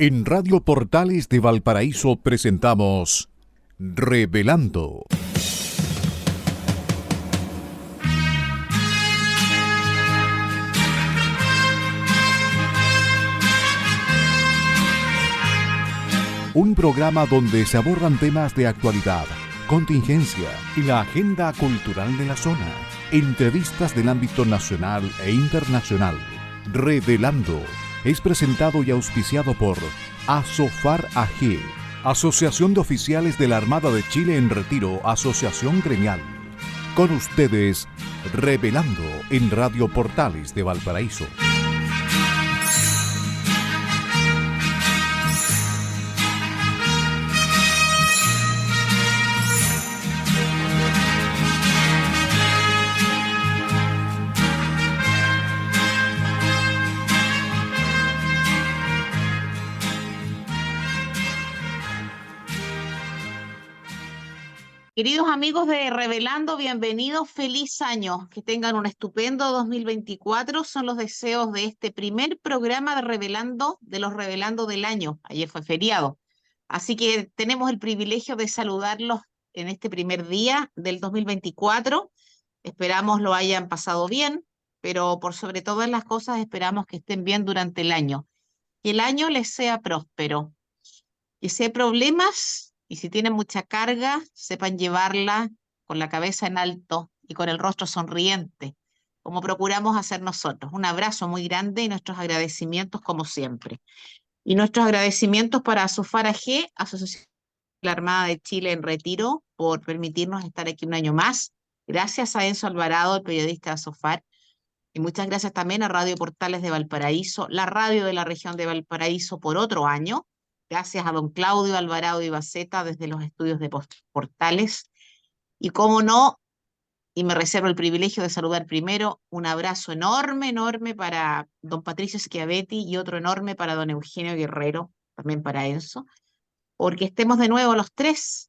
En Radio Portales de Valparaíso presentamos Revelando. Un programa donde se abordan temas de actualidad, contingencia y la agenda cultural de la zona. Entrevistas del ámbito nacional e internacional. Revelando es presentado y auspiciado por Asofar AG, Asociación de Oficiales de la Armada de Chile en Retiro, Asociación Gremial. Con ustedes, Revelando en Radio Portales de Valparaíso. Queridos amigos de Revelando, bienvenidos, feliz año, que tengan un estupendo 2024, son los deseos de este primer programa de Revelando, de los Revelando del año. Ayer fue feriado, así que tenemos el privilegio de saludarlos en este primer día del 2024. Esperamos lo hayan pasado bien, pero por sobre todas las cosas esperamos que estén bien durante el año. Que el año les sea próspero, que si hay problemas y si tienen mucha carga, sepan llevarla con la cabeza en alto y con el rostro sonriente, como procuramos hacer nosotros. Un abrazo muy grande y nuestros agradecimientos como siempre. Y nuestros agradecimientos para Asofar AG, Asociación de la Armada de Chile en Retiro, por permitirnos estar aquí un año más. Gracias a Enzo Alvarado, el periodista de Asofar. Y muchas gracias también a Radio Portales de Valparaíso, la radio de la región de Valparaíso, por otro año. Gracias a don Claudio Alvarado Ibaceta desde los estudios de Portales. Y cómo no, y me reservo el privilegio de saludar primero, un abrazo enorme, enorme para don Patricio Schiavetti y otro enorme para don Eugenio Guerrero, también para Enzo, porque estemos de nuevo los tres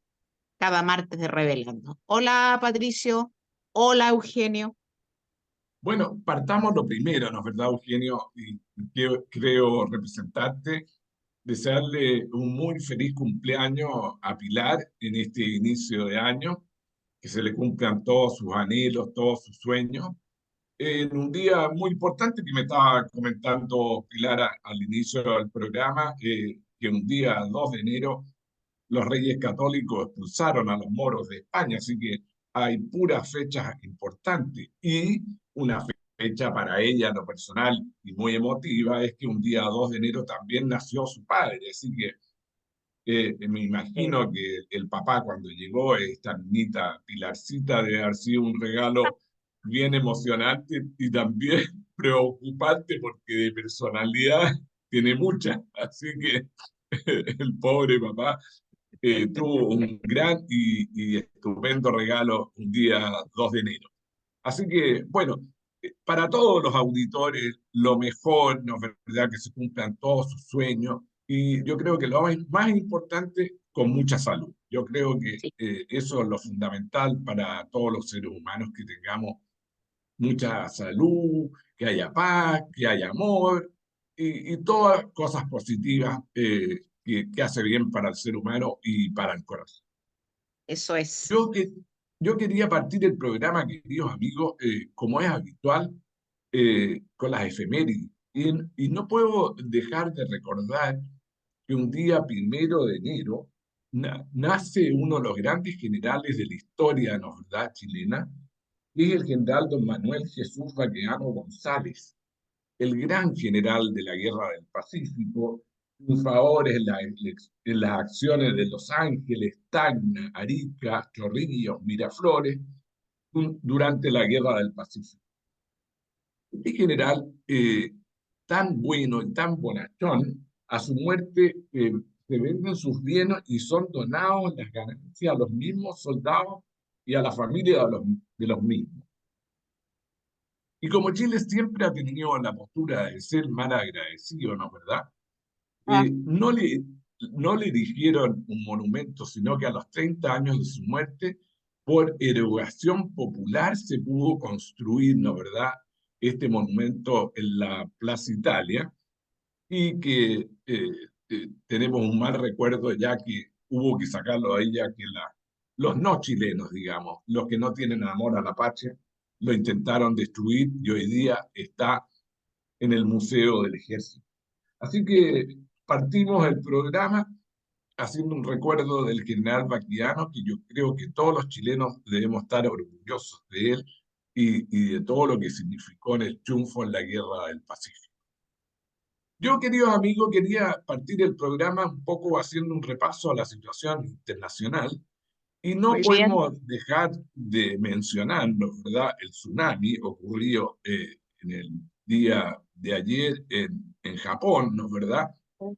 cada martes de Revelando. Hola Patricio, hola Eugenio. Bueno, partamos lo primero, ¿no es verdad, Eugenio? Y creo representarte, desearle un muy feliz cumpleaños a Pilar en este inicio de año, que se le cumplan todos sus anhelos, todos sus sueños. En un día muy importante que me estaba comentando Pilar al inicio del programa, que un día 2 de enero los reyes católicos expulsaron a los moros de España, así que hay puras fechas importantes. Y una fecha para ella, en lo personal y muy emotiva, es que un día 2 de enero también nació su padre, así que me imagino que el papá cuando llegó, esta niñita Pilarcita, debe haber sido un regalo bien emocionante y también preocupante porque de personalidad tiene mucha, así que el pobre papá tuvo un gran y estupendo regalo un día 2 de enero. Así que, bueno, para todos los auditores, lo mejor, ¿no es verdad?, que se cumplan todos sus sueños. Y yo creo que lo más importante, con mucha salud. Yo creo que Sí. eso es lo fundamental para todos los seres humanos, que tengamos mucha salud, que haya paz, que haya amor y todas cosas positivas que hace bien para el ser humano y para el corazón. Eso es. Yo, que, yo quería partir el programa, queridos amigos, como es habitual, con las efemérides. Y no puedo dejar de recordar que un día 1 de enero nace uno de los grandes generales de la historia, ¿no es verdad?, chilena, que es el general don Manuel Jesús Baqueano González, el gran general de la Guerra del Pacífico, triunfadores en las acciones de Los Ángeles, Tacna, Arica, Chorrillos, Miraflores, durante la Guerra del Pacífico. Este general, tan bueno y tan bonachón, a su muerte se venden sus bienes y son donados las ganancias a los mismos soldados y a la familia de los mismos. Y como Chile siempre ha tenido la postura de ser mal agradecido, ¿no es verdad? Ah, No le erigieron un monumento, sino que a los 30 años de su muerte, por erogación popular, se pudo construir, ¿no es verdad?, este monumento en la Plaza Italia, y que tenemos un mal recuerdo, ya que hubo que sacarlo ahí, ya que los no chilenos, digamos, los que no tienen amor a la patria, lo intentaron destruir y hoy día está en el Museo del Ejército. Así que partimos el programa haciendo un recuerdo del general Baquedano, que yo creo que todos los chilenos debemos estar orgullosos de él y de todo lo que significó en el triunfo en la Guerra del Pacífico. Yo, queridos amigos, quería partir el programa un poco haciendo un repaso a la situación internacional y no Muy bien. podemos dejar de mencionarlo, ¿verdad? El tsunami ocurrió en el día de ayer en Japón, ¿no es verdad?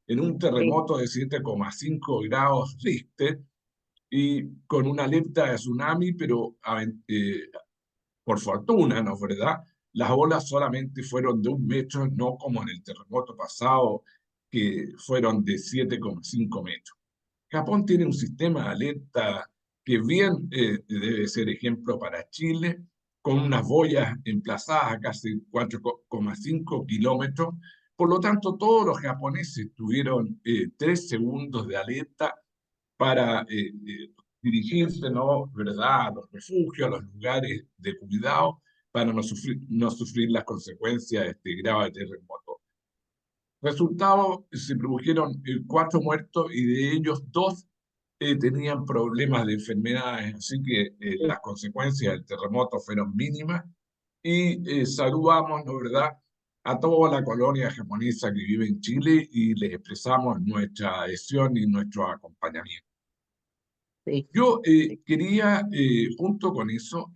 En un Sí. terremoto de 7,5 grados Richter y con una alerta de tsunami, pero por fortuna, ¿no es verdad? Las olas solamente fueron de 1 metro, no como en el terremoto pasado, que fueron de 7,5 metros. Japón tiene un sistema de alerta que bien debe ser ejemplo para Chile, con unas boyas emplazadas a casi 4,5 kilómetros. Por lo tanto, todos los japoneses tuvieron 3 segundos de alerta para dirigirse, ¿no? ¿Verdad?, a los refugios, a los lugares de cuidado, para no sufrir las consecuencias de este grave terremoto. Resultado, se produjeron 4 muertos y de ellos 2 tenían problemas de enfermedades, así que las consecuencias del terremoto fueron mínimas y saludamos, ¿no verdad?, a toda la colonia japonesa que vive en Chile y les expresamos nuestra adhesión y nuestro acompañamiento. Sí. Yo quería, junto con eso,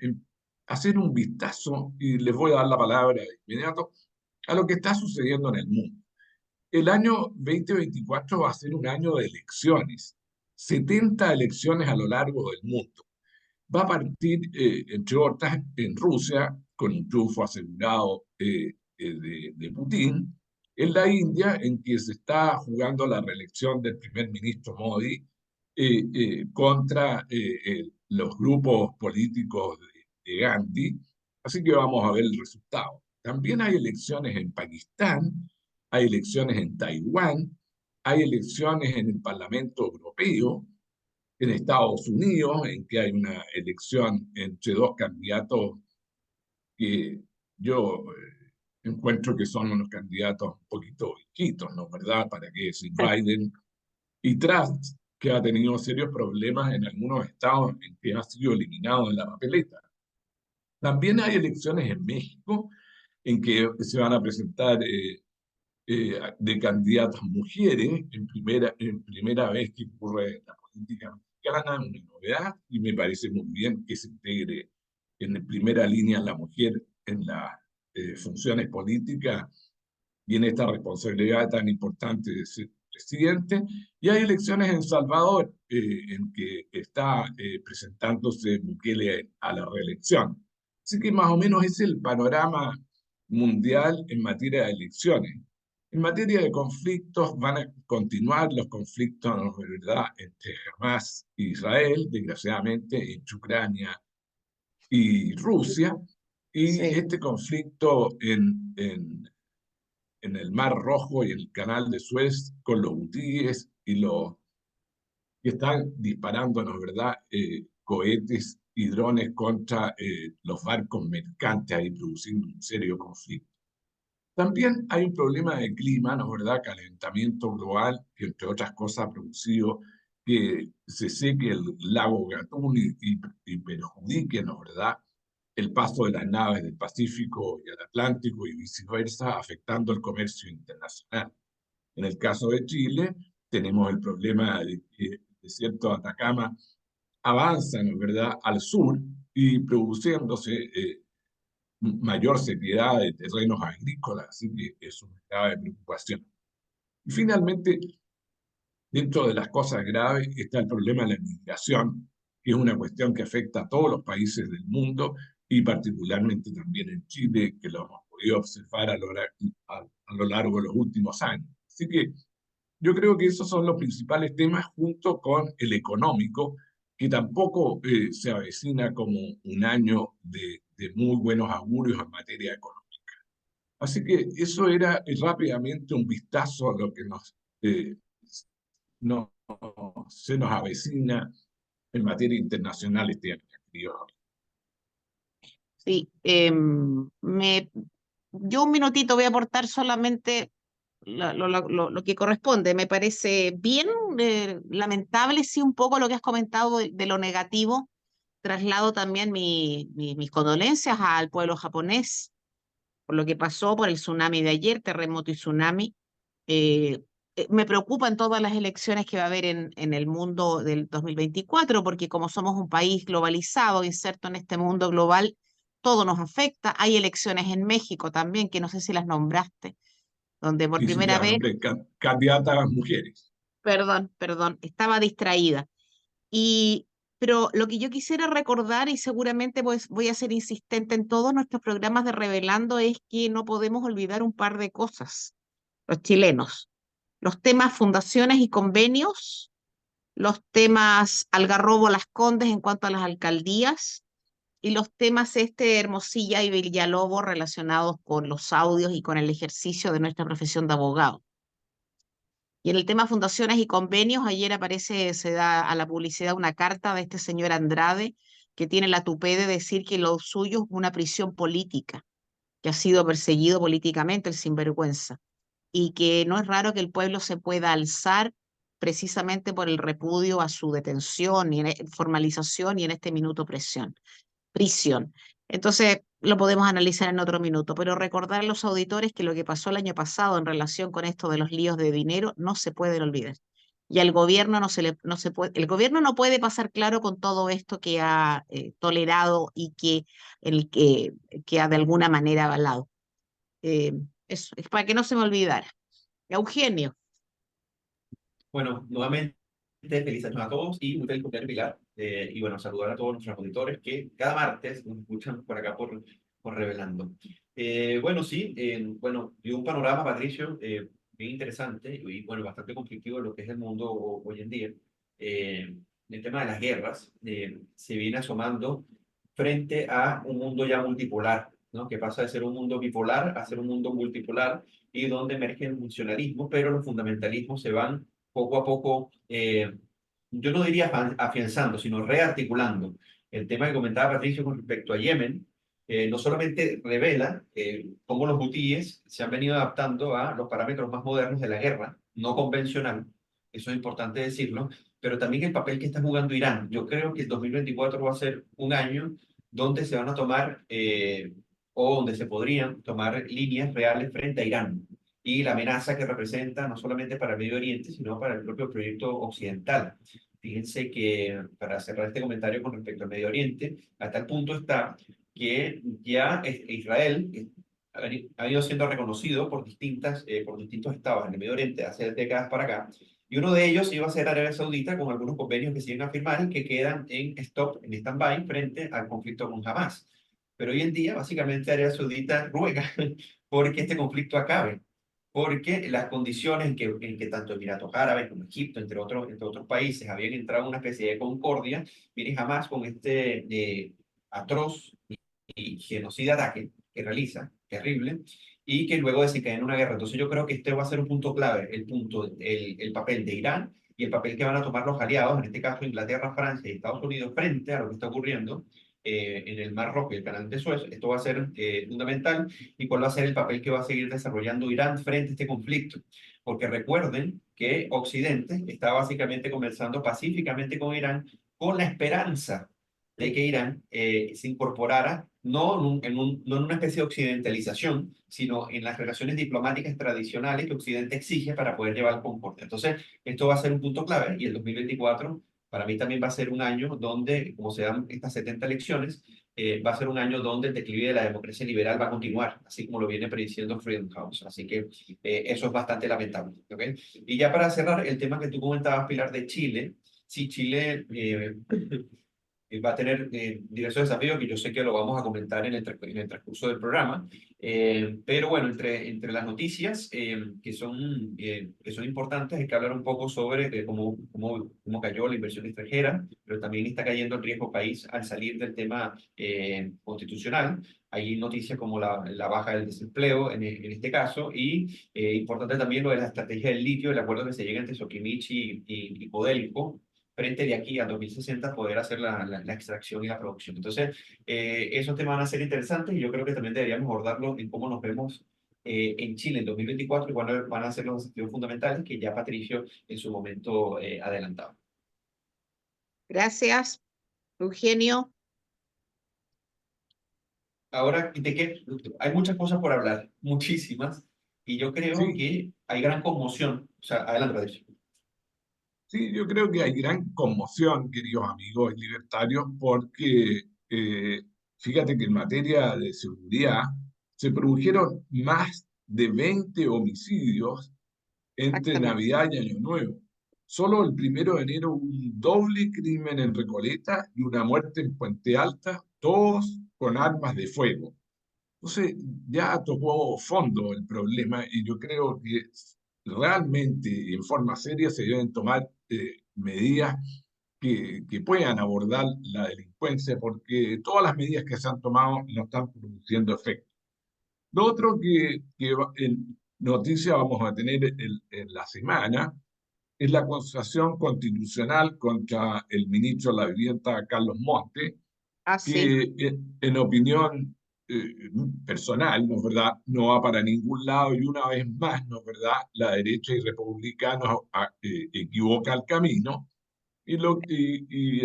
hacer un vistazo, y les voy a dar la palabra de inmediato, a lo que está sucediendo en el mundo. El año 2024 va a ser un año de elecciones, 70 elecciones a lo largo del mundo. Va a partir, entre otras, en Rusia, con un triunfo asegurado de Putin, en la India, en que se está jugando la reelección del primer ministro Modi contra los grupos políticos de Gandhi. Así que vamos a ver el resultado. También hay elecciones en Pakistán, hay elecciones en Taiwán, hay elecciones en el Parlamento Europeo, en Estados Unidos, en que hay una elección entre 2 candidatos que yo encuentro que son unos candidatos un poquito viejitos, ¿no? ¿Verdad? Para que si Biden y Trump, que ha tenido serios problemas en algunos estados en que ha sido eliminado en la papeleta. También hay elecciones en México en que se van a presentar de candidatas mujeres, en primera vez que ocurre en la política mexicana, una novedad, y me parece muy bien que se integre en primera línea la mujer en las funciones políticas y en esta responsabilidad tan importante de ser presidente. Y hay elecciones en Salvador, en que está presentándose Bukele a la reelección. Así que más o menos es el panorama mundial en materia de elecciones. En materia de conflictos, van a continuar los conflictos, ¿verdad?, entre Hamas e Israel, desgraciadamente, entre Ucrania y Rusia, y Sí. este conflicto en el Mar Rojo y el Canal de Suez con los hutíes y los que están disparándonos, ¿verdad?, cohetes y drones contra los barcos mercantes, ahí produciendo un serio conflicto. También hay un problema de clima, ¿no es verdad?, calentamiento global, que entre otras cosas ha producido que se seque el lago Gatún y perjudique, ¿no es verdad?, el paso de las naves del Pacífico y al Atlántico y viceversa, afectando el comercio internacional. En el caso de Chile, tenemos el problema de que el desierto de Atacama avanza, ¿no es verdad?, al sur y produciéndose mayor sequedad de terrenos agrícolas, así que es una grave preocupación. Y finalmente, dentro de las cosas graves está el problema de la migración, que es una cuestión que afecta a todos los países del mundo y particularmente también en Chile, que lo hemos podido observar a lo largo de los últimos años. Así que yo creo que esos son los principales temas junto con el económico, que tampoco se avecina como un año de muy buenos augurios en materia económica. Así que eso era rápidamente un vistazo a lo que nos no, se nos avecina en materia internacional este año, querido. Sí, yo un minutito voy a aportar solamente lo que corresponde. Me parece bien lamentable, sí, un poco lo que has comentado de lo negativo. Traslado también mis condolencias al pueblo japonés por lo que pasó, por el tsunami de ayer, terremoto y tsunami. Eh, Me preocupan todas las elecciones que va a haber en el mundo del 2024, porque como somos un país globalizado, inserto en este mundo global, todo nos afecta. Hay elecciones en México también, que no sé si las nombraste, donde por Sí, sí, primera ya, vez, nombre, candidata a las mujeres. perdón, estaba distraída. Y, pero lo que yo quisiera recordar, y seguramente pues voy a ser insistente en todos nuestros programas de Revelando, es que no podemos olvidar un par de cosas, los chilenos. Los temas fundaciones y convenios, los temas Algarrobo Las Condes en cuanto a las alcaldías, y los temas Hermosilla y Villalobos relacionados con los audios y con el ejercicio de nuestra profesión de abogado. Y en el tema fundaciones y convenios, ayer aparece, se da a la publicidad una carta de este señor Andrade, que tiene la tupé de decir que lo suyo es una prisión política, que ha sido perseguido políticamente el sinvergüenza, y que no es raro que el pueblo se pueda alzar precisamente por el repudio a su detención y formalización y en este minuto prisión. Entonces, lo podemos analizar en otro minuto, pero recordar a los auditores que lo que pasó el año pasado en relación con esto de los líos de dinero no se puede olvidar. Y al gobierno no se puede, el gobierno no puede pasar claro con todo esto que ha tolerado y que ha de alguna manera avalado. Eso, es para que no se me olvidara. Eugenio, Bueno, nuevamente feliz año a todos y muy feliz cumpleaños, Pilar. Y bueno, saludar a todos nuestros auditores que cada martes nos escuchan por acá por Revelando. Bueno, sí, bueno, dio un panorama, Patricio, bien interesante y bueno, bastante conflictivo en lo que es el mundo hoy en día. El tema de las guerras se viene asomando frente a un mundo ya multipolar, ¿no? Que pasa de ser un mundo bipolar a ser un mundo multipolar y donde emerge el funcionalismo, pero los fundamentalismos se van poco a poco, yo no diría afianzando, sino rearticulando. El tema que comentaba Patricio con respecto a Yemen, no solamente revela cómo los hutíes se han venido adaptando a los parámetros más modernos de la guerra, no convencional, eso es importante decirlo, pero también el papel que está jugando Irán. Yo creo que el 2024 va a ser un año donde se van a tomar, o donde se podrían tomar líneas reales frente a Irán y la amenaza que representa no solamente para el Medio Oriente, sino para el propio proyecto occidental. Fíjense que, para cerrar este comentario con respecto al Medio Oriente, a tal punto está que ya Israel ha venido siendo reconocido por distintos estados en el Medio Oriente hace décadas para acá, y uno de ellos iba a ser Arabia Saudita, con algunos convenios que siguen a firmar y que quedan en stop, en stand-by, frente al conflicto con Hamas. Pero hoy en día, básicamente, Arabia Saudita ruega porque este conflicto acabe, porque las condiciones en que tanto Emiratos Árabes como Egipto, entre otros países, habían entrado en una especie de concordia, viene jamás con este atroz y genocida ataque que realiza, terrible, y que luego desencadena una guerra. Entonces yo creo que este va a ser un punto clave, el papel de Irán y el papel que van a tomar los aliados, en este caso Inglaterra, Francia y Estados Unidos, frente a lo que está ocurriendo en el Mar Rojo y el Canal de Suez. Esto va a ser fundamental, y cuál va a ser el papel que va a seguir desarrollando Irán frente a este conflicto. Porque recuerden que Occidente está básicamente conversando pacíficamente con Irán con la esperanza de que Irán se incorporara no en una especie de occidentalización, sino en las relaciones diplomáticas tradicionales que Occidente exige para poder llevar el confort. Entonces, esto va a ser un punto clave, y el 2024 para mí también va a ser un año donde, como se dan estas 70 elecciones, va a ser un año donde el declive de la democracia liberal va a continuar, así como lo viene prediciendo Freedom House. Así que eso es bastante lamentable. ¿Okay? Y ya para cerrar, el tema que tú comentabas, Pilar, de Chile. Sí, Chile va a tener diversos desafíos que yo sé que lo vamos a comentar en en el transcurso del programa. Pero bueno, entre las noticias que son importantes, hay que hablar un poco sobre cómo cayó la inversión extranjera, pero también está cayendo el riesgo país al salir del tema constitucional. Hay noticias como la baja del desempleo en este caso, y importante también lo de la estrategia del litio, el acuerdo que se llega entre Soquimich y Codelco, frente de aquí a 2060 poder hacer la extracción y la producción. Entonces, esos temas van a ser interesantes y yo creo que también deberíamos abordarlo en cómo nos vemos en Chile en 2024 y cuáles van a ser los objetivos fundamentales que ya Patricio en su momento adelantaba. Gracias, Eugenio. Ahora, hay muchas cosas por hablar, muchísimas, y yo creo Sí, que hay gran conmoción. O sea, adelante, Patricio. sí, yo creo que hay gran conmoción, queridos amigos libertarios, porque fíjate que en materia de seguridad se produjeron más de 20 homicidios entre Exactamente. Navidad y Año Nuevo. Solo el 1 de enero hubo un doble crimen en Recoleta y una muerte en Puente Alta, todos con armas de fuego. Entonces ya tocó fondo el problema y yo creo que realmente y en forma seria se deben tomar medidas que puedan abordar la delincuencia porque todas las medidas que se han tomado no están produciendo efecto. Lo otro en noticia vamos a tener en la semana es la acusación constitucional contra el ministro de la Vivienda, Carlos Monte, Ah, sí. que en opinión personal, ¿no es verdad?, no va para ningún lado y una vez más, ¿no es verdad?, la derecha y republicanos equivoca el camino y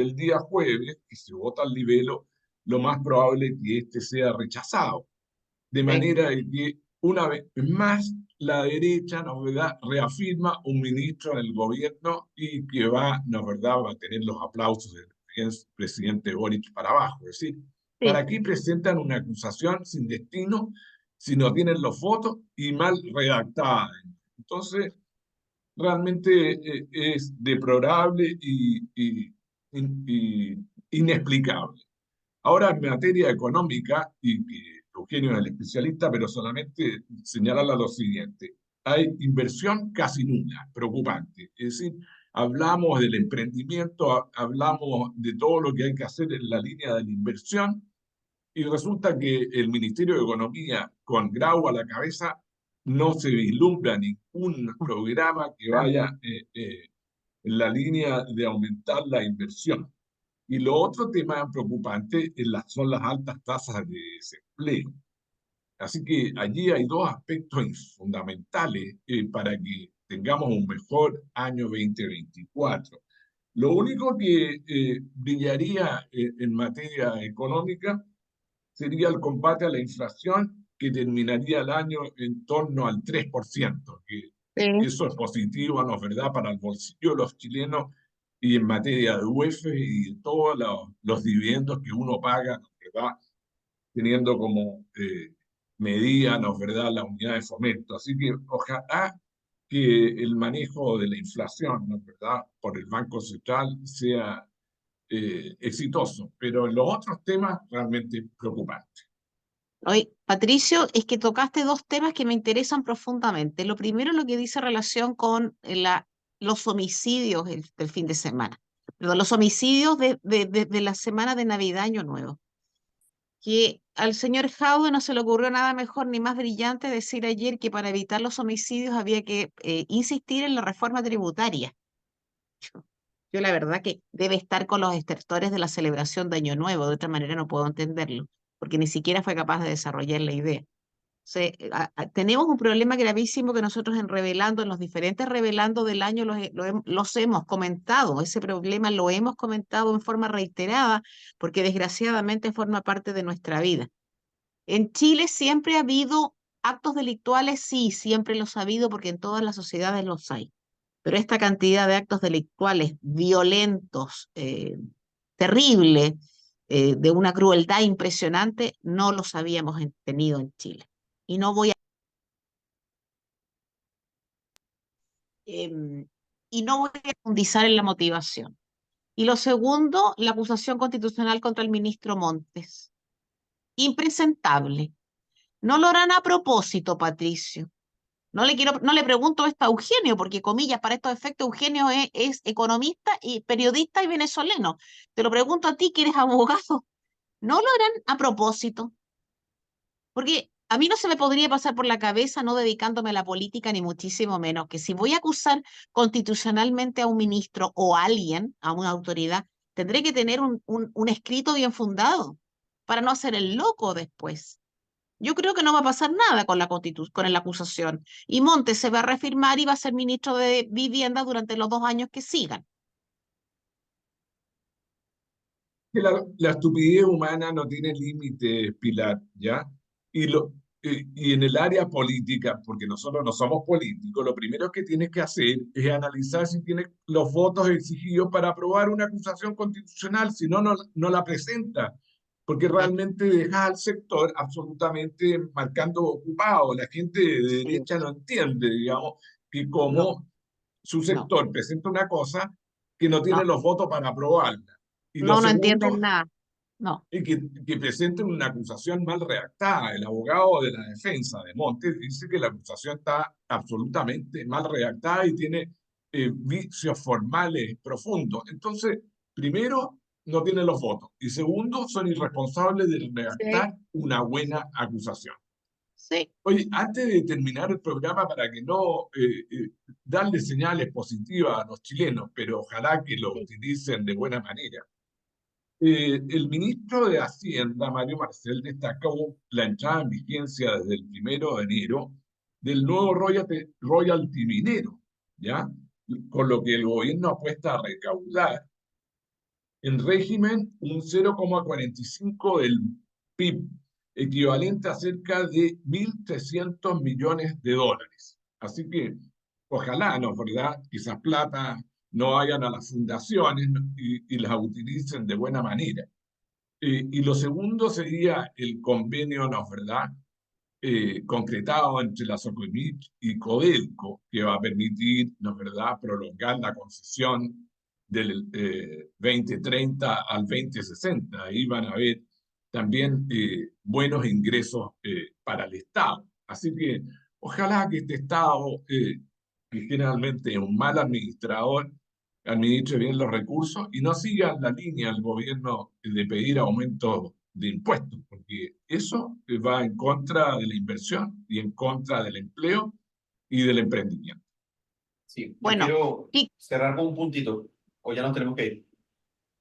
el día jueves, que se vota al libelo, lo más probable es que este sea rechazado. De Sí. manera que una vez más la derecha, ¿no es verdad?, reafirma un ministro en el gobierno y que ¿no es verdad?, va a tener los aplausos del presidente Boric para abajo. Es decir, Sí. ¿para qué presentan una acusación sin destino si no tienen los votos y mal redactada? Entonces, realmente es deplorable y inexplicable. Ahora, en materia económica, y que Eugenio es el especialista, pero solamente señalarle lo siguiente: hay inversión casi nula, preocupante. Es decir, hablamos del emprendimiento, hablamos de todo lo que hay que hacer en la línea de la inversión, y resulta que el Ministerio de Economía, con Grau a la cabeza, no se vislumbra ningún programa que vaya en la línea de aumentar la inversión. Y lo otro tema preocupante son las altas tasas de desempleo. Así que allí hay dos aspectos fundamentales para que tengamos un mejor año 2024. Lo único que brillaría en materia económica sería el combate a la inflación, que terminaría el año en torno al 3%, que Sí. eso es positivo, ¿no es verdad?, para el bolsillo de los chilenos y en materia de UEF y de todos los dividendos que uno paga, ¿no es verdad?, teniendo como medida, ¿no es verdad?, la unidad de fomento. Así que ojalá que el manejo de la inflación, ¿no es verdad?, por el Banco Central sea exitoso, pero en los otros temas realmente preocupantes. Oye, Patricio, es que tocaste dos temas que me interesan profundamente. Lo primero, lo que dice relación con los homicidios del fin de semana. Perdón, los homicidios de la semana de Navidad, Año Nuevo. Que al señor Jaude no se le ocurrió nada mejor ni más brillante decir ayer que para evitar los homicidios había que insistir en la reforma tributaria. Yo la verdad que debe estar con los estertores de la celebración de Año Nuevo, de otra manera no puedo entenderlo, porque ni siquiera fue capaz de desarrollar la idea. Tenemos un problema gravísimo que nosotros en los diferentes revelando del año los hemos comentado. Ese problema lo hemos comentado en forma reiterada porque desgraciadamente forma parte de nuestra vida. En Chile siempre ha habido actos delictuales, sí, siempre los ha habido porque en todas las sociedades los hay. Pero esta cantidad de actos delictuales violentos, terrible, de una crueldad impresionante, no los habíamos tenido en Chile. Y no voy a, y no voy a profundizar en la motivación. Y lo segundo, la acusación constitucional contra el ministro Montes. Impresentable. No lo harán a propósito, Patricio. No le pregunto esto a Eugenio, porque comillas, para estos efectos, Eugenio es economista y periodista y venezolano. Te lo pregunto a ti, que eres abogado. No lo harán a propósito, porque a mí no se me podría pasar por la cabeza, no dedicándome a la política, ni muchísimo menos, que si voy a acusar constitucionalmente a un ministro o a alguien, a una autoridad, tendré que tener un escrito bien fundado para no hacer el loco después. Yo creo que no va a pasar nada con con la acusación. Y Montes se va a reafirmar y va a ser ministro de Vivienda durante los 2 años que sigan. Que la estupidez humana no tiene límites, Pilar, ¿ya? Y en el área política, porque nosotros no somos políticos, lo primero que tienes que hacer es analizar si tienes los votos exigidos para aprobar una acusación constitucional, si no, no la presenta, porque realmente deja al sector absolutamente marcando ocupado. La gente de Sí, derecha no entiende, digamos, que no, como su no, sector presenta una cosa que no tiene no, los votos para aprobarla. Y lo no entienden segundo, nada. No, es que presenten una acusación mal redactada. El abogado de la defensa de Montes dice que la acusación está absolutamente mal redactada y tiene vicios formales profundos. Entonces, primero, no tienen los votos. Y segundo, son irresponsables de sí, redactar una buena acusación. sí, Oye, antes de terminar el programa, para que no darle señales positivas a los chilenos, pero ojalá que lo sí. utilicen de buena manera. El ministro de Hacienda, Mario Marcel, destacó la entrada en vigencia desde el 1 de enero del nuevo royalty minero, ¿ya? Con lo que el gobierno apuesta a recaudar en régimen un 0,45 del PIB, equivalente a cerca de 1.300 millones de dólares. Así que ojalá, ¿no? ¿Verdad? Que esas plata no vayan a las fundaciones y las utilicen de buena manera. Y lo segundo sería el convenio, ¿no? ¿Verdad? Concretado entre la Socomich y Codelco, que va a permitir, ¿no? ¿Verdad?, prolongar la concesión del 2030 al 2060. Ahí van a haber también buenos ingresos para el Estado. Así que ojalá que este Estado, que generalmente es un mal administrador, administre bien los recursos y no siga la línea del gobierno de pedir aumentos de impuestos, porque eso va en contra de la inversión y en contra del empleo y del emprendimiento. Sí, yo Bueno, quiero y cerrar con un puntito, o ya nos tenemos que ir.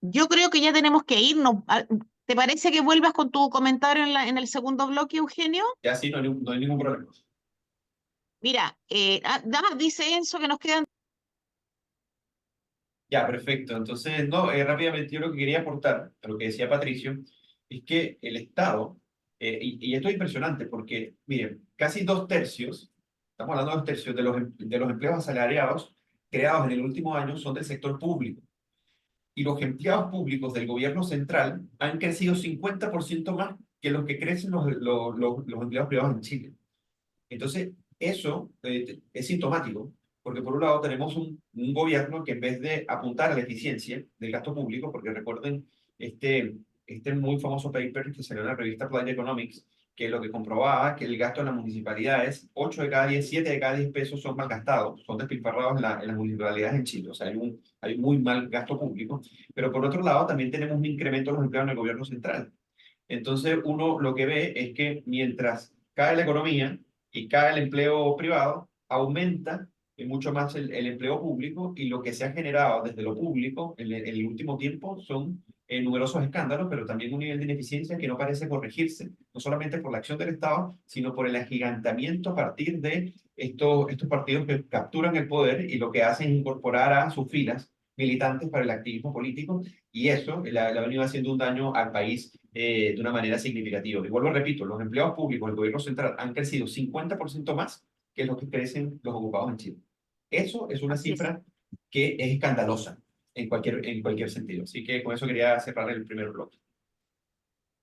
yo creo que ya tenemos que irnos. ¿Te parece que vuelvas con tu comentario en el segundo bloque, Eugenio? Ya sí, no hay ningún problema. Mira, dice Enzo que nos quedan. Ya, perfecto. Entonces, no, rápidamente yo lo que quería aportar a lo que decía Patricio es que el Estado, y esto es impresionante porque, miren, casi 2/3, estamos hablando de 2/3 de los empleos asalariados creados en el último año son del sector público. Y los empleados públicos del gobierno central han crecido 50% más que los que crecen los empleados privados en Chile. Entonces, eso es sintomático, porque por un lado tenemos un gobierno que en vez de apuntar a la eficiencia del gasto público, porque recuerden este muy famoso paper que salió en la revista Applied Economics, que lo que comprobaba que el gasto en las municipalidades, 8 de cada 10, 7 de cada 10 pesos son mal gastados, son despilfarrados en las municipalidades en Chile, o sea, hay muy mal gasto público, pero por otro lado también tenemos un incremento de los empleados en el gobierno central. Entonces, uno lo que ve es que mientras cae la economía y cae el empleo privado, aumenta mucho más el empleo público y lo que se ha generado desde lo público en el último tiempo son numerosos escándalos, pero también un nivel de ineficiencia que no parece corregirse, no solamente por la acción del Estado, sino por el agigantamiento a partir de estos partidos que capturan el poder y lo que hacen es incorporar a sus filas militantes para el activismo político y eso le ha venido haciendo un daño al país de una manera significativa. Y vuelvo, repito, los empleados públicos del gobierno central han crecido 50% más que los que crecen los ocupados en Chile. Eso es una Así es. cifra que es escandalosa en cualquier sentido. Así que con eso quería cerrar el primer bloque.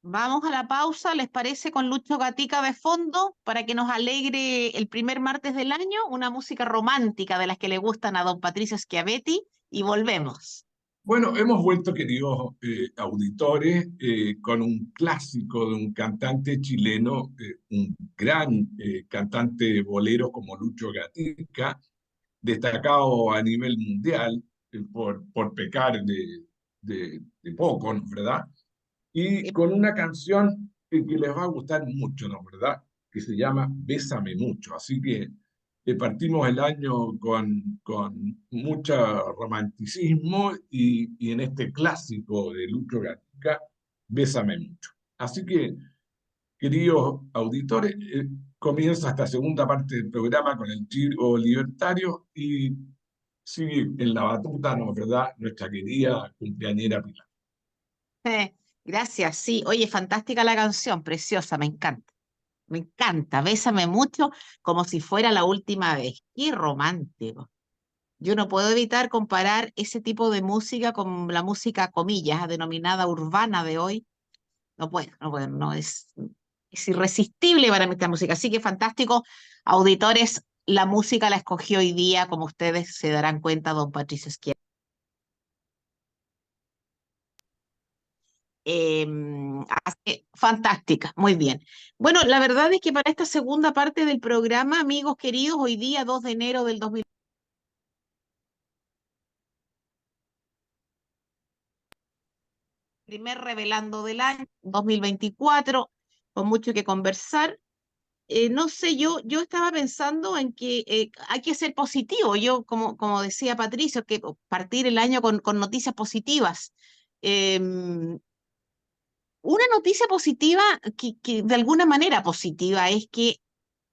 Vamos a la pausa, ¿les parece? Con Lucho Gatica de fondo para que nos alegre el primer martes del año, una música romántica de las que le gustan a don Patricio Schiavetti y volvemos. Bueno, hemos vuelto, queridos auditores, con un clásico de un cantante chileno, un gran cantante bolero como Lucho Gatica, destacado a nivel mundial por pecar de poco, ¿no es verdad? Y con una canción que les va a gustar mucho, ¿no es verdad? Que se llama Bésame mucho. Así que partimos el año con mucho romanticismo y en este clásico de Lucho Gatica, Bésame mucho. Así que, queridos auditores, comienza esta segunda parte del programa con el tiro libertario y sigue en la batuta, ¿no es verdad?, nuestra querida cumpleañera Pilar. Gracias, sí. Oye, fantástica la canción, preciosa, me encanta. Me encanta, bésame mucho como si fuera la última vez. Qué romántico. Yo no puedo evitar comparar ese tipo de música con la música, comillas, denominada urbana de hoy. No puedo, no puedo, no es irresistible para mí esta música. Así que fantástico, auditores, la música la escogió hoy día, como ustedes se darán cuenta, don Patricio Izquierdo. Así que, fantástica, muy bien. Bueno, la verdad es que para esta segunda parte del programa, amigos queridos, hoy día 2 de enero del 2000, primer revelando del año 2024, con mucho que conversar. No sé, yo estaba pensando en que hay que ser positivo. Yo, como decía Patricio, que partir el año con noticias positivas. Em, una noticia positiva, que de alguna manera positiva, es que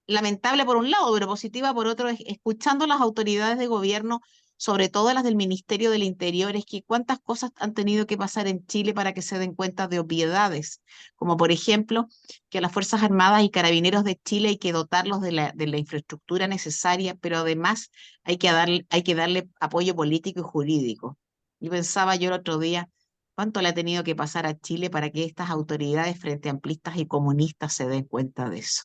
lamentable por un lado, pero positiva por otro, es escuchando las autoridades de gobierno, sobre todo las del Ministerio del Interior, es que cuántas cosas han tenido que pasar en Chile para que se den cuenta de obviedades, como por ejemplo que a las Fuerzas Armadas y Carabineros de Chile hay que dotarlos de la infraestructura necesaria, pero además hay que darle apoyo político y jurídico. Yo pensaba yo el otro día, ¿cuánto le ha tenido que pasar a Chile para que estas autoridades frente amplistas y comunistas se den cuenta de eso?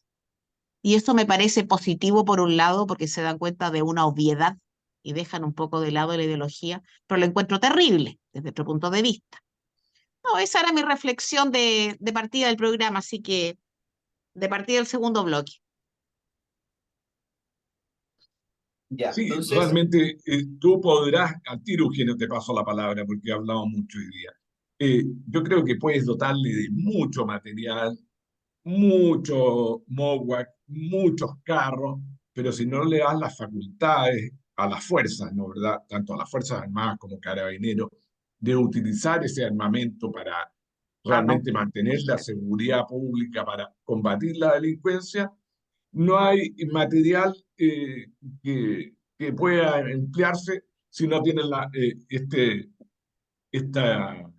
Y eso me parece positivo por un lado, porque se dan cuenta de una obviedad y dejan un poco de lado la ideología, pero lo encuentro terrible desde otro punto de vista. No, esa era mi reflexión de partida del programa, así que de partida del segundo bloque. Ya, Sí, entonces, realmente tú podrás, al tiro, Eugenio, te paso la palabra porque he hablado mucho hoy día. Yo creo que puedes dotarle de mucho material, mucho MOWAC, muchos carros, pero si no le das las facultades a las fuerzas, ¿no, verdad? Tanto a las Fuerzas Armadas como Carabineros, de utilizar ese armamento para Ah, no. realmente mantener la seguridad pública, para combatir la delincuencia, no hay material que pueda emplearse si no tienen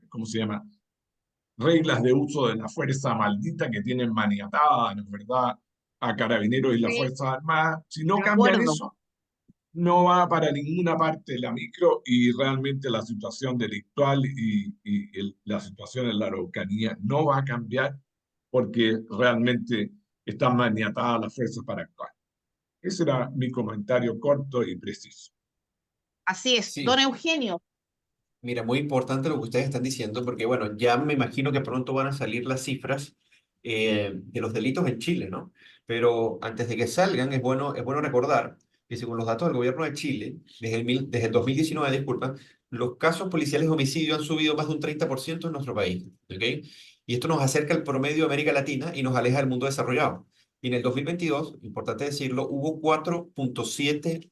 ¿cómo se llama? Reglas de uso de la fuerza maldita que tienen maniatada, ¿no es verdad?, a Carabineros y las Sí, Fuerzas Armadas. Si no de cambian acuerdo. eso, no va para ninguna parte la micro y realmente la situación delictual y la situación en la Araucanía no va a cambiar porque realmente están maniatadas las fuerzas para actuar. Ese era mi comentario corto y preciso. Así es. Don sí, Eugenio, mira, muy importante lo que ustedes están diciendo, porque bueno, ya me imagino que pronto van a salir las cifras de los delitos en Chile, ¿no? Pero antes de que salgan, es bueno recordar que según los datos del gobierno de Chile, desde el 2019, disculpa, los casos policiales de homicidio han subido más de un 30% en nuestro país, ¿ok? Y esto nos acerca al promedio de América Latina y nos aleja del mundo desarrollado. Y en el 2022, importante decirlo, hubo 4,7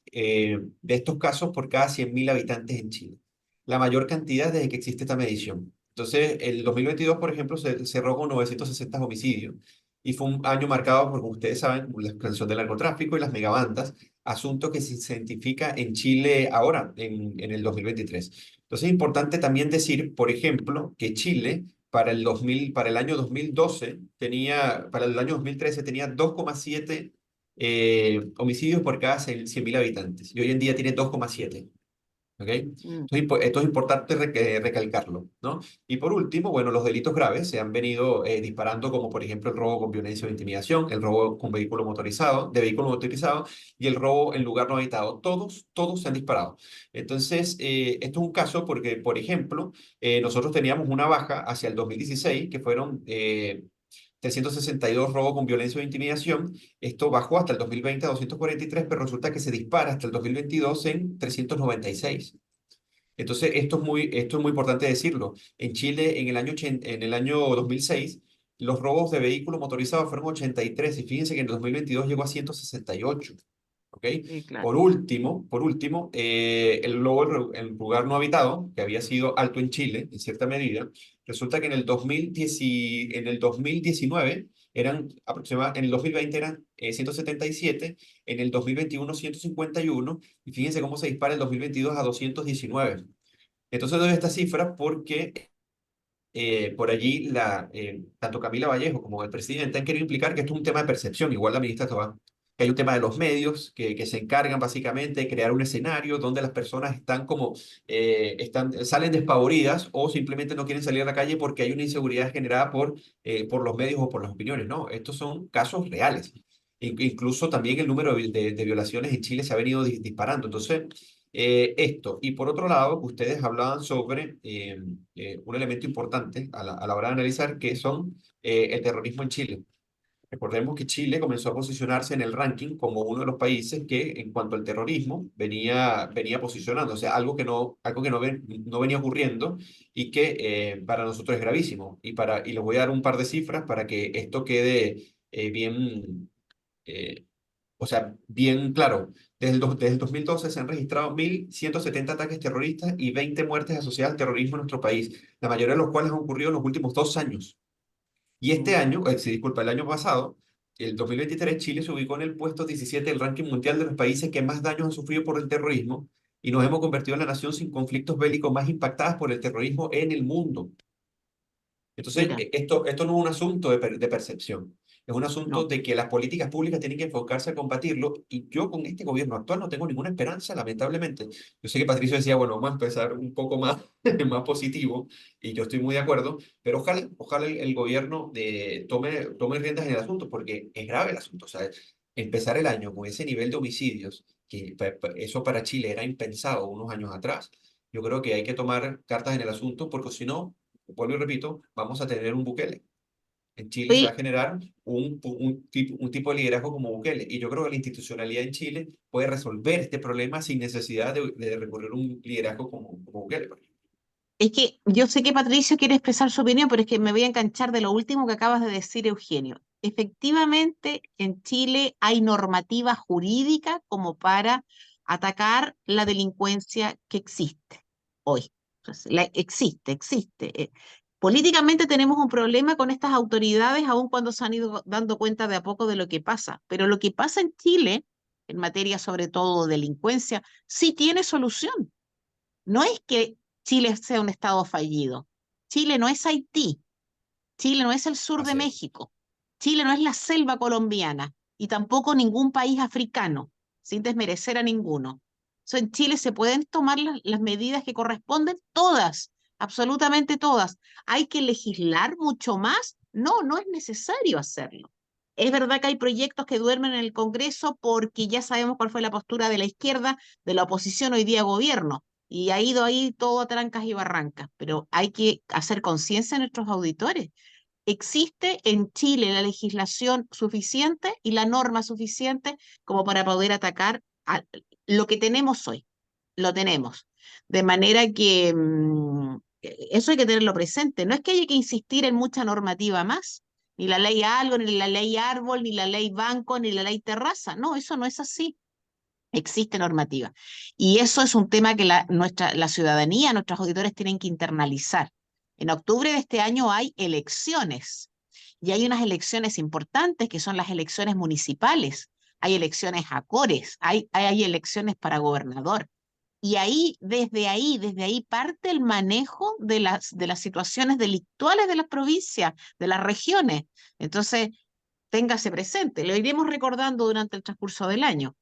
de estos casos por cada 100.000 habitantes en Chile, la mayor cantidad desde que existe esta medición. Entonces, el 2022, por ejemplo, se cerró con 960 homicidios y fue un año marcado por, como ustedes saben, la expansión del narcotráfico y las megabandas, asunto que se identifica en Chile ahora, en el 2023. Entonces, es importante también decir, por ejemplo, que Chile para el año 2012 para el año 2013 tenía 2,7 homicidios por cada 100.000 habitantes y hoy en día tiene 2,7. ¿ok? Mm. Esto es importante recalcarlo, ¿no? Y por último, bueno, los delitos graves se han venido disparando, como por ejemplo el robo con violencia o intimidación, el robo con vehículo motorizado y el robo en lugar no habitado. Todos se han disparado. Entonces, esto es un caso porque, por ejemplo, nosotros teníamos una baja hacia el 2016 que fueron 362 robos con violencia o intimidación. Esto bajó hasta el 2020 a 243, pero resulta que se dispara hasta el 2022 en 396. Entonces, esto es muy importante decirlo. En Chile, en el año 2006, los robos de vehículos motorizados fueron 83 y fíjense que en el 2022 llegó a 168. ¿Ok? Sí, claro. Por último, el robo en lugar no habitado, que había sido alto en Chile, en cierta medida, resulta que en el 2019 eran aproximadamente, en el 2020 eran 177, en el 2021 151, y fíjense cómo se dispara el 2022 a 219. Entonces doy esta cifra porque por allí tanto Camila Vallejo como el presidente han querido implicar que esto es un tema de percepción, igual la ministra Tobá, que hay un tema de los medios que se encargan básicamente de crear un escenario donde las personas están como, salen despavoridas o simplemente no quieren salir a la calle porque hay una inseguridad generada por los medios o por las opiniones. No, estos son casos reales. Incluso también el número de violaciones en Chile se ha venido disparando. Entonces, esto. Y por otro lado, ustedes hablaban sobre un elemento importante a la hora de analizar, que son el terrorismo en Chile. Recordemos que Chile comenzó a posicionarse en el ranking como uno de los países que en cuanto al terrorismo venía posicionando, o sea, algo que no venía ocurriendo y que para nosotros es gravísimo. Y les voy a dar un par de cifras para que esto quede eh, o sea, bien claro. Desde el 2012 se han registrado 1.170 ataques terroristas y 20 muertes asociadas al terrorismo en nuestro país, la mayoría de los cuales han ocurrido en los últimos 2 años. Y este Mm. año, disculpa, el año pasado, el 2023, Chile se ubicó en el puesto 17 del ranking mundial de los países que más daños han sufrido por el terrorismo y nos hemos convertido en la nación sin conflictos bélicos más impactadas por el terrorismo en el mundo. Entonces, Mira, esto no es un asunto de percepción, es un asunto no. de que las políticas públicas tienen que enfocarse a combatirlo y yo con este gobierno actual no tengo ninguna esperanza, lamentablemente. Yo sé que Patricio decía, bueno, vamos a empezar un poco más, más positivo y yo estoy muy de acuerdo, pero ojalá el gobierno tome riendas en el asunto porque es grave el asunto. O sea, empezar el año con ese nivel de homicidios, que eso para Chile era impensado unos años atrás, yo creo que hay que tomar cartas en el asunto porque si no vuelvo y repito, vamos a tener un Bukele. En Chile se va Oye, a generar un tipo de liderazgo como Bukele. Y yo creo que la institucionalidad en Chile puede resolver este problema sin necesidad de recurrir a un liderazgo como Bukele, por ejemplo. es que yo sé que Patricio quiere expresar su opinión, pero es que me voy a enganchar de lo último que acabas de decir, Eugenio. Efectivamente, en Chile hay normativa jurídica como para atacar la delincuencia que existe hoy. Entonces, existe. Políticamente tenemos un problema con estas autoridades, aun cuando se han ido dando cuenta de a poco de lo que pasa. Pero lo que pasa en Chile, en materia sobre todo de delincuencia, sí tiene solución. No es que Chile sea un estado fallido. Chile no es Haití. Chile no es el sur de Así es. México. Chile no es la selva colombiana y tampoco ningún país africano, sin desmerecer a ninguno. So, en Chile se pueden tomar las medidas que corresponden, todas, absolutamente todas. ¿Hay que legislar mucho más? No, no es necesario hacerlo. Es verdad que hay proyectos que duermen en el Congreso porque ya sabemos cuál fue la postura de la izquierda, de la oposición hoy día gobierno, y ha ido ahí todo a trancas y barrancas, pero hay que hacer conciencia a nuestros auditores. ¿Existe en Chile la legislación suficiente y la norma suficiente como para poder atacar a lo que tenemos hoy? Lo tenemos. De manera que eso hay que tenerlo presente. No es que haya que insistir en mucha normativa más, ni la ley algo, ni la ley árbol, ni la ley banco, ni la ley terraza. No, eso no es así. Existe normativa. Y eso es un tema que la ciudadanía, nuestros auditores tienen que internalizar. En octubre de este año hay elecciones y hay unas elecciones importantes que son las elecciones municipales. Hay elecciones a cores, hay elecciones para gobernador. Y desde ahí parte el manejo de las situaciones delictuales de las provincias, de las regiones. Entonces, téngase presente, lo iremos recordando durante el transcurso del año.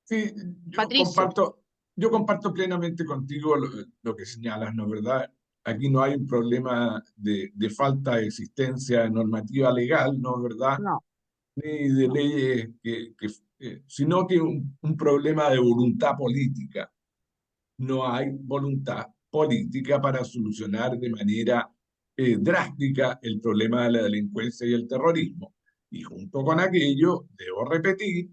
Sí, Patricio. yo comparto plenamente contigo lo que señalas, ¿no es verdad? Aquí no hay un problema de falta de existencia de normativa legal, ¿no es verdad? No, Ni de no. leyes, sino que un problema de voluntad política. No hay voluntad política para solucionar de manera drástica el problema de la delincuencia y el terrorismo. Y junto con aquello, debo repetir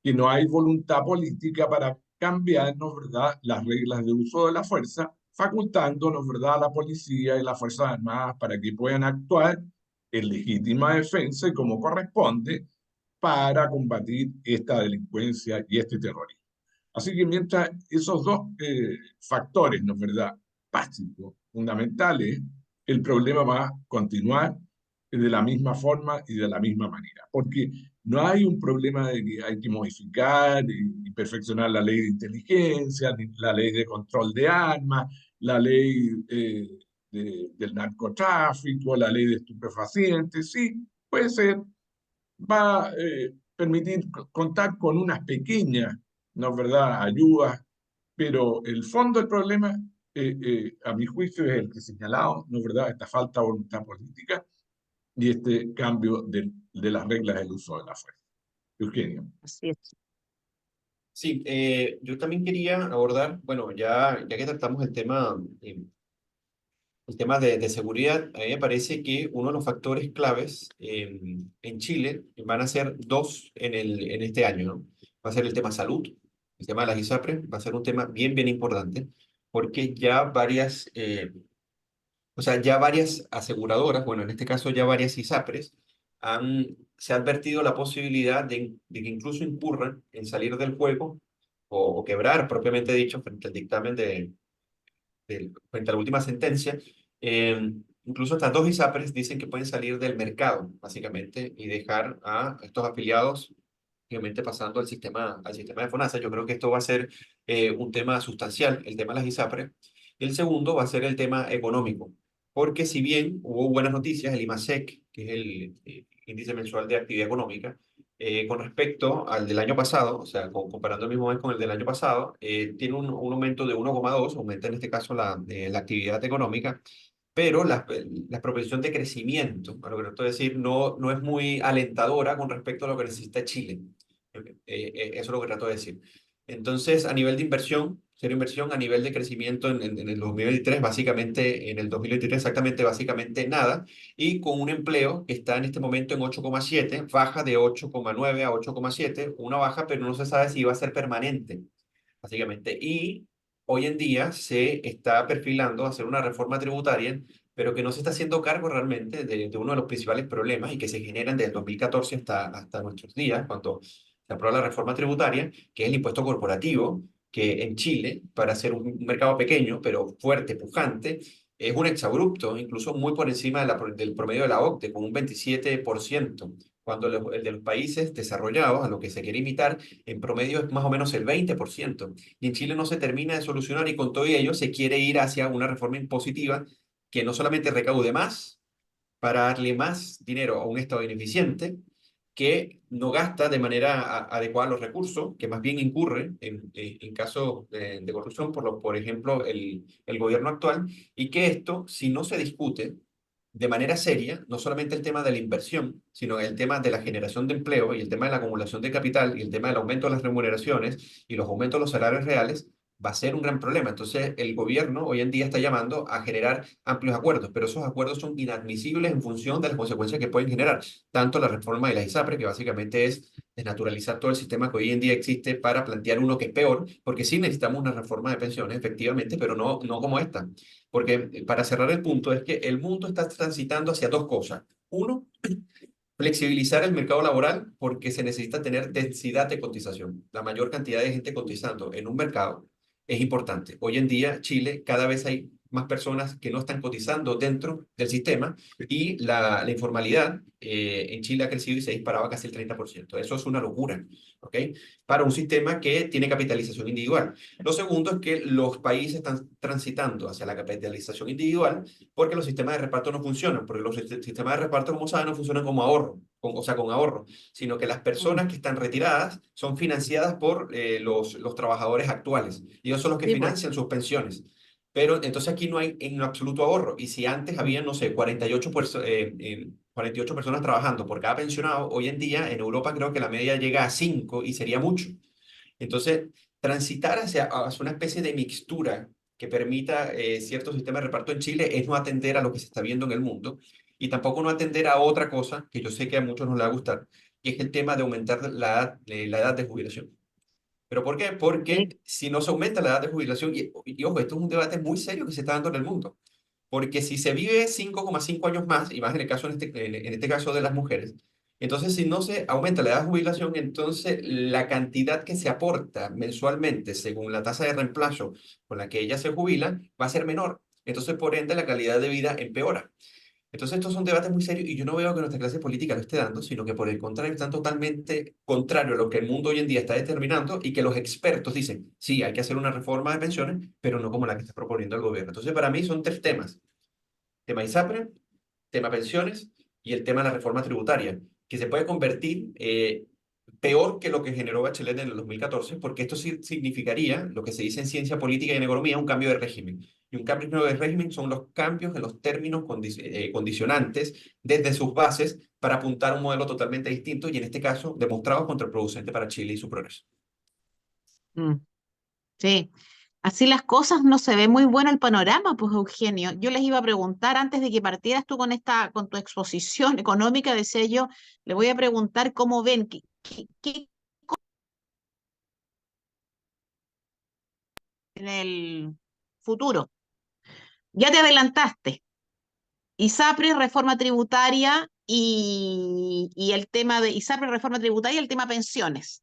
que no hay voluntad política para cambiarnos, ¿verdad?, las reglas de uso de la fuerza, facultándonos, ¿verdad?, a la policía y las Fuerzas Armadas para que puedan actuar en legítima defensa y como corresponde para combatir esta delincuencia y este terrorismo. Así que mientras esos dos factores, ¿no es verdad?, básicos, fundamentales, el problema va a continuar de la misma forma y de la misma manera. Porque no hay un problema de que hay que modificar y perfeccionar la ley de inteligencia, ni la ley de control de armas, la ley del narcotráfico, la ley de estupefacientes. Sí, puede ser, va a permitir contar con unas pequeñas, ¿no es verdad?, ayudas, pero el fondo del problema, a mi juicio, es el que he señalado, ¿no es verdad?, esta falta de voluntad política y este cambio de las reglas del uso de la fuerza. Eugenio. Así es. Sí, yo también quería abordar, bueno, ya que tratamos el tema de seguridad, a mí me parece que uno de los factores claves en Chile van a ser dos en este año, ¿no? Va a ser el tema salud, el tema de las ISAPRES, va a ser un tema bien importante, porque ya varias aseguradoras, bueno, en este caso ya varias ISAPRES, se ha advertido la posibilidad de que incluso incurran en salir del juego o quebrar, propiamente dicho, frente al dictamen frente a la última sentencia. Incluso estas dos ISAPRES dicen que pueden salir del mercado, básicamente, y dejar a estos afiliados, obviamente, pasando al sistema de FONASA. Yo creo que esto va a ser un tema sustancial, el tema de las ISAPRES. Y el segundo va a ser el tema económico, porque si bien hubo buenas noticias, el IMASEC, que es el índice mensual de actividad económica, con respecto al del año pasado, o sea, comparando el mismo mes con el del año pasado, tiene un aumento de 1,2, aumenta en este caso la actividad económica, pero la propensión de crecimiento, a lo que trato de decir, no es muy alentadora con respecto a lo que necesita Chile. Eso es lo que trato de decir. Entonces, a nivel de inversión, cero inversión, a nivel de crecimiento en el 2023, básicamente, en el 2023 exactamente, básicamente nada, y con un empleo que está en este momento en 8,7, baja de 8,9 a 8,7, una baja, pero no se sabe si va a ser permanente, básicamente. Y hoy en día se está perfilando hacer una reforma tributaria, pero que no se está haciendo cargo realmente de uno de los principales problemas y que se generan desde el 2014 hasta nuestros días, cuando se aprueba la reforma tributaria, que es el impuesto corporativo, que en Chile, para ser un mercado pequeño, pero fuerte, pujante, es un exabrupto, incluso muy por encima del promedio de la OCDE, con un 27%, cuando el de los países desarrollados, a lo que se quiere imitar, en promedio es más o menos el 20%. Y en Chile no se termina de solucionar y con todo ello se quiere ir hacia una reforma impositiva que no solamente recaude más para darle más dinero a un Estado ineficiente, que no gasta de manera adecuada los recursos, que más bien incurre en casos de corrupción, por ejemplo, el gobierno actual, y que esto, si no se discute de manera seria, no solamente el tema de la inversión, sino el tema de la generación de empleo y el tema de la acumulación de capital y el tema del aumento de las remuneraciones y los aumentos de los salarios reales, va a ser un gran problema. Entonces, el gobierno hoy en día está llamando a generar amplios acuerdos, pero esos acuerdos son inadmisibles en función de las consecuencias que pueden generar, tanto la reforma de la ISAPRE, que básicamente es desnaturalizar todo el sistema que hoy en día existe para plantear uno que es peor, porque sí necesitamos una reforma de pensiones, efectivamente, pero no como esta. Porque para cerrar el punto es que el mundo está transitando hacia dos cosas. Uno, flexibilizar el mercado laboral porque se necesita tener densidad de cotización. La mayor cantidad de gente cotizando en un mercado es importante. Hoy en día, Chile, cada vez hay más personas que no están cotizando dentro del sistema y la informalidad en Chile ha crecido y se disparaba casi el 30%. Eso es una locura, ¿ok? Para un sistema que tiene capitalización individual. Lo segundo es que los países están transitando hacia la capitalización individual porque los sistemas de reparto no funcionan, porque los sistemas de reparto, como saben, no funcionan como ahorro o sea, con ahorro, sino que las personas que están retiradas son financiadas por los trabajadores actuales. Y ellos son los que Sí, pues. financian sus pensiones. Pero entonces aquí no hay en absoluto ahorro. Y si antes había, no sé, 48 personas trabajando por cada pensionado, hoy en día en Europa creo que la media llega a 5 y sería mucho. Entonces, transitar hacia una especie de mixtura que permita cierto sistema de reparto en Chile es no atender a lo que se está viendo en el mundo y tampoco no atender a otra cosa que yo sé que a muchos nos le va a gustar, y es el tema de aumentar la edad de jubilación. ¿Pero por qué? Sí. Porque si no se aumenta la edad de jubilación, y ojo, esto es un debate muy serio que se está dando en el mundo, porque si se vive 5,5 años más, y más en el caso, en este caso de las mujeres, entonces si no se aumenta la edad de jubilación, entonces la cantidad que se aporta mensualmente según la tasa de reemplazo con la que ella se jubila va a ser menor. Entonces, por ende, la calidad de vida empeora. Entonces, estos son debates muy serios y yo no veo que nuestra clase política lo esté dando, sino que por el contrario, están totalmente contrario a lo que el mundo hoy en día está determinando y que los expertos dicen, sí, hay que hacer una reforma de pensiones, pero no como la que está proponiendo el gobierno. Entonces, para mí son tres temas: tema ISAPRE, tema pensiones y el tema de la reforma tributaria, que se puede convertir peor que lo que generó Bachelet en el 2014, porque esto sí significaría lo que se dice en ciencia política y en economía, un cambio de régimen. Y un cambio de régimen son los cambios en los términos condicionantes desde sus bases para apuntar a un modelo totalmente distinto y en este caso demostrado contraproducente para Chile y su progreso. Mm, sí. Así las cosas, no se ve muy bueno el panorama, pues Eugenio. Yo les iba a preguntar antes de que partieras tú con tu exposición económica, decía yo, le voy a preguntar cómo ven, qué en el futuro. Ya te adelantaste. ISAPRE, reforma tributaria y el tema de ISAPRE, reforma tributaria y el tema pensiones.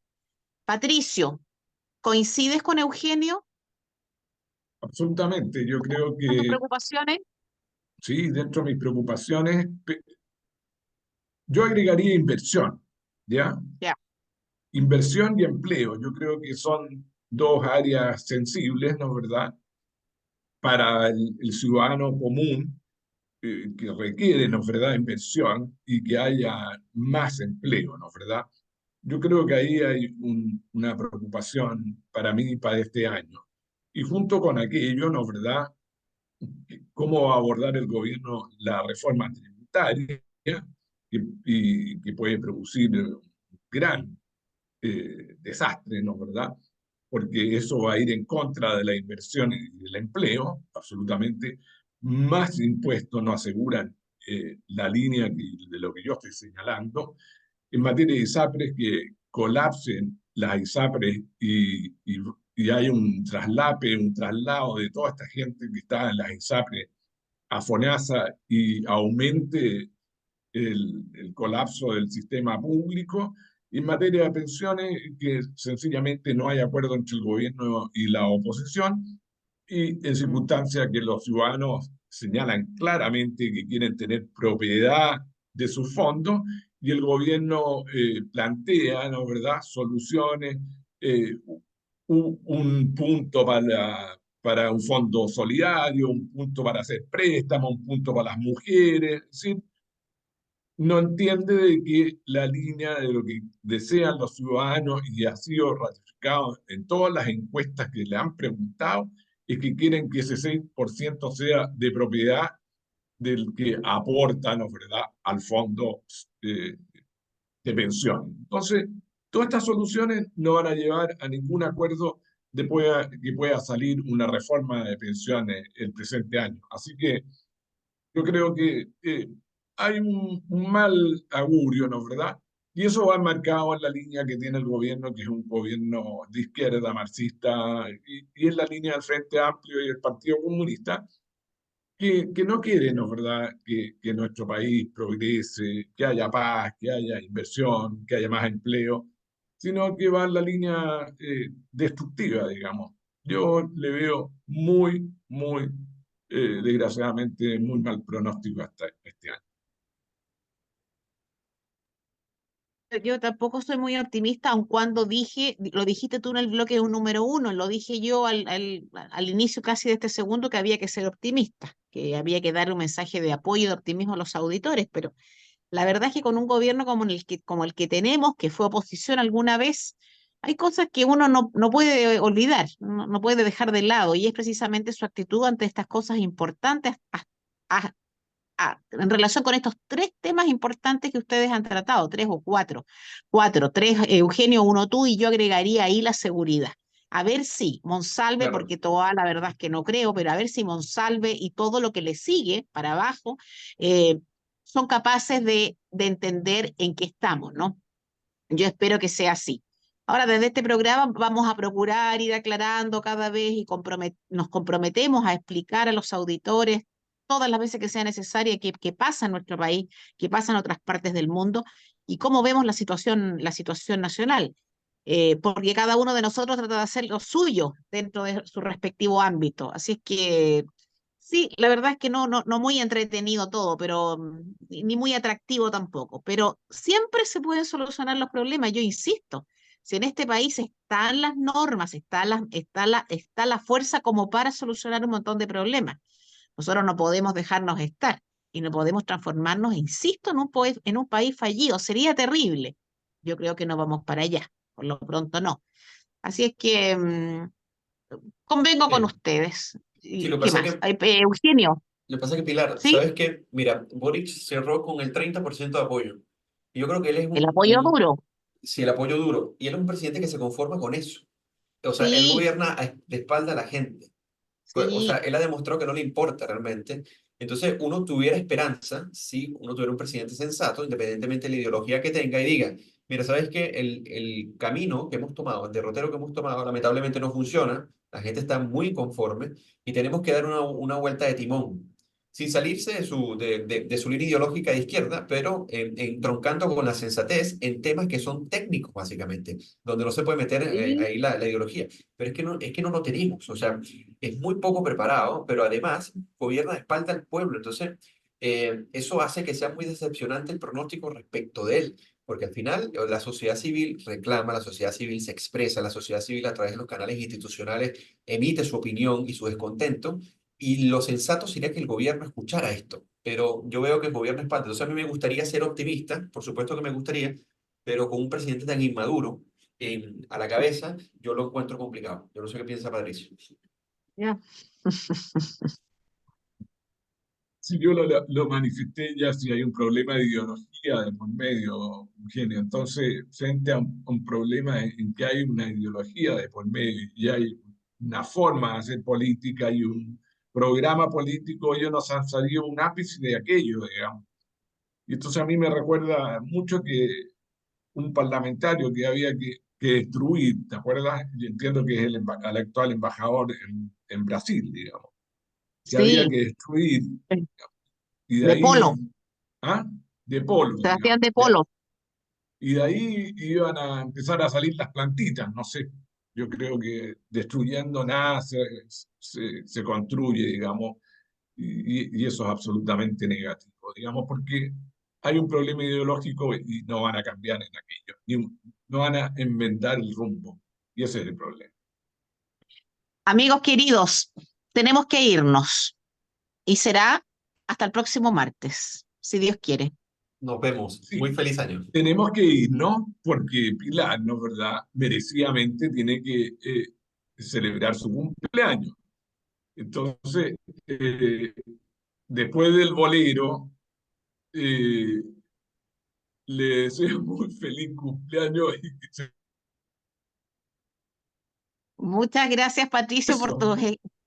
Patricio, ¿coincides con Eugenio Absolutamente. Yo creo con tus que preocupaciones? sí, dentro de mis preocupaciones, yo agregaría inversión, ¿ya? Ya. Inversión y empleo. Yo creo que son dos áreas sensibles, ¿no es verdad? Para el ciudadano común que requiere, ¿no es verdad?, inversión y que haya más empleo, ¿no es verdad? Yo creo que ahí hay una preocupación para mí para este año. Y junto con aquello, ¿no es verdad?, cómo va a abordar el gobierno la reforma tributaria y que puede producir un gran desastre, ¿no es verdad? Porque eso va a ir en contra de la inversión y del empleo, absolutamente. Más impuestos no aseguran la línea de lo que yo estoy señalando. En materia de ISAPRES, que colapsen las ISAPRES y hay un traslape, un traslado de toda esta gente que está en las ISAPRES a FONASA y aumente el colapso del sistema público. En materia de pensiones, que sencillamente no hay acuerdo entre el gobierno y la oposición, y en circunstancias que los ciudadanos señalan claramente que quieren tener propiedad de sus fondos, y el gobierno plantea, ¿no es verdad?, soluciones, un punto para un fondo solidario, un punto para hacer préstamos, un punto para las mujeres, ¿sí? No entiende de que la línea de lo que desean los ciudadanos, y ha sido ratificado en todas las encuestas que le han preguntado, es que quieren que ese 6% sea de propiedad del que aportan, ¿no es verdad?, al fondo de pensión. Entonces, todas estas soluciones no van a llevar a ningún acuerdo de que pueda salir una reforma de pensiones el presente año. Así que yo creo que hay un mal augurio, ¿no es verdad? Y eso va marcado en la línea que tiene el gobierno, que es un gobierno de izquierda, marxista, y es la línea del Frente Amplio y el Partido Comunista, que no quiere, ¿no es verdad?, que nuestro país progrese, que haya paz, que haya inversión, que haya más empleo, sino que va en la línea destructiva, digamos. Yo le veo muy, desgraciadamente, muy mal pronóstico hasta este año. Yo tampoco soy muy optimista, aun cuando lo dijiste tú en el bloque número 1, lo dije yo al inicio casi de este segundo, que había que ser optimista, que había que dar un mensaje de apoyo y de optimismo a los auditores, pero La verdad es que con un gobierno como el que tenemos, que fue oposición alguna vez, hay cosas que uno no puede olvidar, no puede dejar de lado, y es precisamente su actitud ante estas cosas importantes a- en relación con estos tres temas importantes que ustedes han tratado, tres o cuatro. Cuatro, tres, Eugenio, uno tú, y yo agregaría ahí la seguridad. A ver si Monsalve, Claro. porque toda la verdad es que no creo, pero a ver si Monsalve y todo lo que le sigue para abajo eh, son capaces de entender en qué estamos, ¿no? Yo espero que sea así. Ahora, desde este programa vamos a procurar ir aclarando cada vez y nos comprometemos a explicar a los auditores todas las veces que sea necesaria qué pasa en nuestro país, qué pasa en otras partes del mundo y cómo vemos la situación nacional. Porque cada uno de nosotros trata de hacer lo suyo dentro de su respectivo ámbito. Así es que sí, la verdad es que no muy entretenido todo, pero ni muy atractivo tampoco. Pero siempre se pueden solucionar los problemas, yo insisto. Si en este país están las normas, está la fuerza como para solucionar un montón de problemas. Nosotros no podemos dejarnos estar y no podemos transformarnos, insisto, en un país fallido. Sería terrible. Yo creo que no vamos para allá, por lo pronto no. Así es que convengo con Sí, ustedes. sí, ¿Y qué más? Eugenio, lo que pasa es que Pilar, ¿sí? ¿sabes qué? Mira, Boric cerró con el 30% de apoyo. Y yo creo que él es El apoyo duro. sí, el apoyo duro. Y él es un presidente que se conforma con eso. O sea, él Sí, gobierna de espalda a la gente. O sea, sí. él ha demostrado que no le importa realmente. Entonces, uno tuviera esperanza, si uno tuviera un presidente sensato, independientemente de la ideología que tenga, y diga, mira, ¿sabes qué? El camino que hemos tomado, el derrotero que hemos tomado, lamentablemente no funciona, la gente está muy conforme y tenemos que dar una vuelta de timón, sin salirse de su línea ideológica de izquierda, pero entroncando con la sensatez en temas que son técnicos, básicamente, donde no se puede meter Sí. ahí la ideología. Pero es que no lo tenemos, o sea, es muy poco preparado, pero además gobierna de espalda al pueblo. Entonces, eso hace que sea muy decepcionante el pronóstico respecto de él, porque al final la sociedad civil reclama, la sociedad civil se expresa, la sociedad civil a través de los canales institucionales emite su opinión y su descontento, y lo sensato sería que el gobierno escuchara esto. Pero yo veo que el gobierno espalda. Entonces, a mí me gustaría ser optimista, por supuesto que me gustaría, pero con un presidente tan inmaduro a la cabeza, yo lo encuentro complicado. Yo no sé qué piensa Patricio. Ya. Si yo lo manifesté ya, si hay un problema de ideología de por medio, Eugenio. Entonces, frente a un problema en que hay una ideología de por medio y hay una forma de hacer política y un programa político, ellos nos han salido un ápice de aquello, digamos. Y entonces a mí me recuerda mucho que un parlamentario que había que destruir, ¿te acuerdas? Yo entiendo que es el actual embajador en Brasil, digamos, que había Sí, que destruir y de de ahí, Polo, ¿ah? De polo, Sebastián digamos. de Polo. Y de ahí iban a empezar a salir las plantitas, no sé. Yo creo que destruyendo nada se construye, digamos, y eso es absolutamente negativo, digamos, porque hay un problema ideológico y no van a cambiar en aquello, no van a enmendar el rumbo, y ese es el problema. Amigos queridos, tenemos que irnos y será hasta el próximo martes, si Dios quiere. Nos vemos. Sí, Muy feliz año. tenemos que irnos porque Pilar, ¿no es verdad? Merecidamente tiene que celebrar su cumpleaños. Entonces, eh, después del bolero, eh, le deseo muy feliz cumpleaños y que Muchas gracias, Patricio, eso.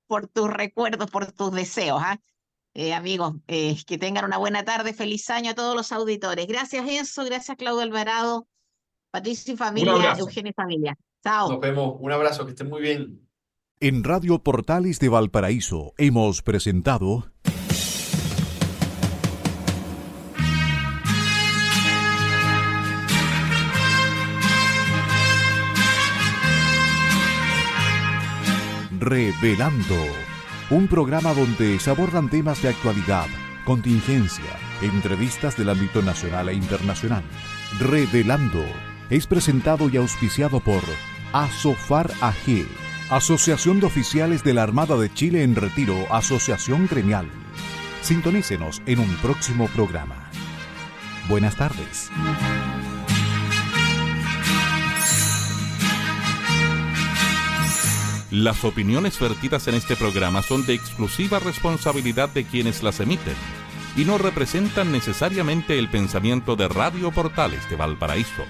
por tus recuerdos, por tus deseos, ¿ah? Amigos, que tengan una buena tarde, feliz año a todos los auditores. Gracias, Enzo, gracias, Claudio Alvarado, Patricio y Un familia, abrazo. Eugenio y familia. Nos Chao. vemos. Un abrazo. Que estén muy bien. En Radio Portales de Valparaíso hemos presentado Revelando, un programa donde se abordan temas de actualidad, contingencia, entrevistas del ámbito nacional e internacional. Revelando es presentado y auspiciado por Asofar AG, Asociación de Oficiales de la Armada de Chile en Retiro, Asociación Gremial. Sintonícenos en un próximo programa. Buenas tardes. Las opiniones vertidas en este programa son de exclusiva responsabilidad de quienes las emiten y no representan necesariamente el pensamiento de Radio Portales de Valparaíso.